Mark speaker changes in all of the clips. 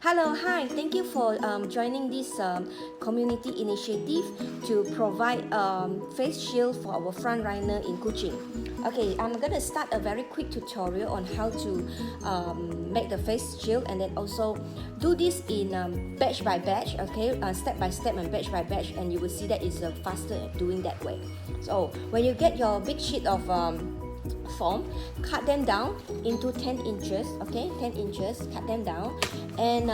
Speaker 1: Hello, hi. Thank you for joining this community initiative to provide face shield for our frontliner in Kuching. Okay, I'm gonna start a very quick tutorial on how to make the face shield, and then also do this in batch by batch. Okay, step by step and batch by batch, and you will see that it's faster at doing that way. So when you get your big sheet of form, cut them down into 10 inches. Okay, 10 inches, cut them down, and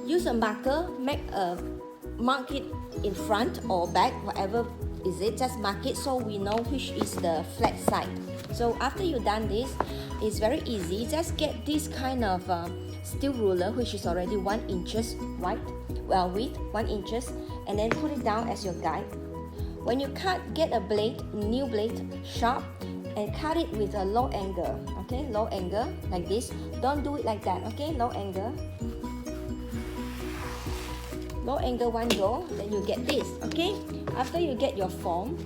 Speaker 1: use a marker, mark it in front or back, whatever is it, just mark it so we know which is the flat side. So after you done this, it's very easy. Just get this kind of steel ruler, which is already 1 inches width, 1 inches, and then put it down as your guide. When you cut, get a blade, new blade, sharp, and cut it with a low angle. Okay, low angle like this. Don't do it like that. Okay, low angle. Low angle one go, then you get this. Okay, after you get your form,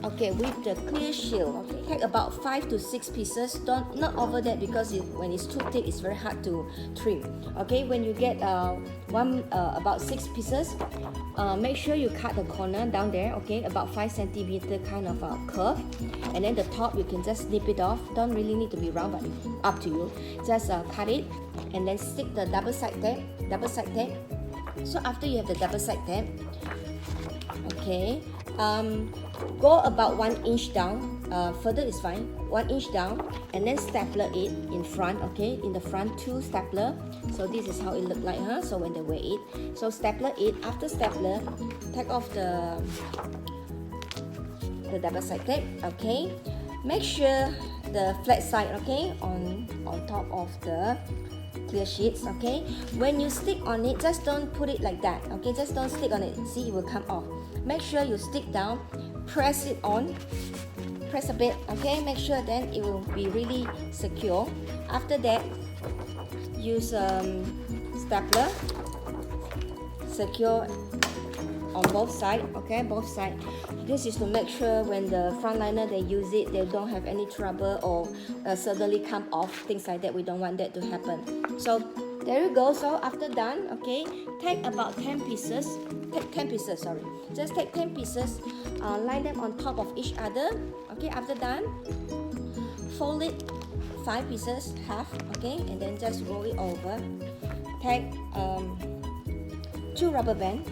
Speaker 1: okay, with the clear shield, okay, take about 5 to 6 pieces. Not over that, because when it's too thick, it's very hard to trim. Okay, when you get about 6 pieces, make sure you cut the corner down there. Okay, about 5 centimeter kind of curve, and then the top you can just snip it off. Don't really need to be round, but up to you. Just cut it, and then stick the double side tape. So after you have the double side tape, okay, go about 1 inch down, further is fine, 1 inch down, and then stapler it in front. Okay, in the front, 2 stapler. So this is how it look like, huh? So when they wear it, so stapler it. After stapler, take off the double side tape. Okay, make sure the flat side, okay, on top of the clear sheets. Okay, when you stick on it, just don't put it like that. Okay, just don't stick on it. See, it will come off. Make sure you stick down, press it on, press a bit. Okay, make sure then it will be really secure. After that, use stapler, secure on both sides. Okay, both sides. This is to make sure when the frontliner they use it, they don't have any trouble or suddenly come off, things like that. We don't want that to happen. So there you go. So after done, okay, take about 10 pieces. Take 10 pieces, sorry. Just take 10 pieces, line them on top of each other. Okay, after done, fold it 5 pieces, half. Okay, and then just roll it over. Take 2 rubber bands.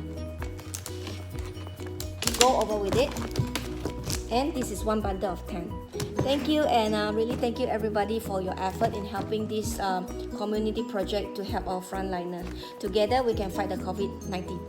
Speaker 1: Go over with it, and this is 1 bundle of 10. Thank you, and really thank you everybody for your effort in helping this community project to help our frontliner. Together we can fight the COVID-19.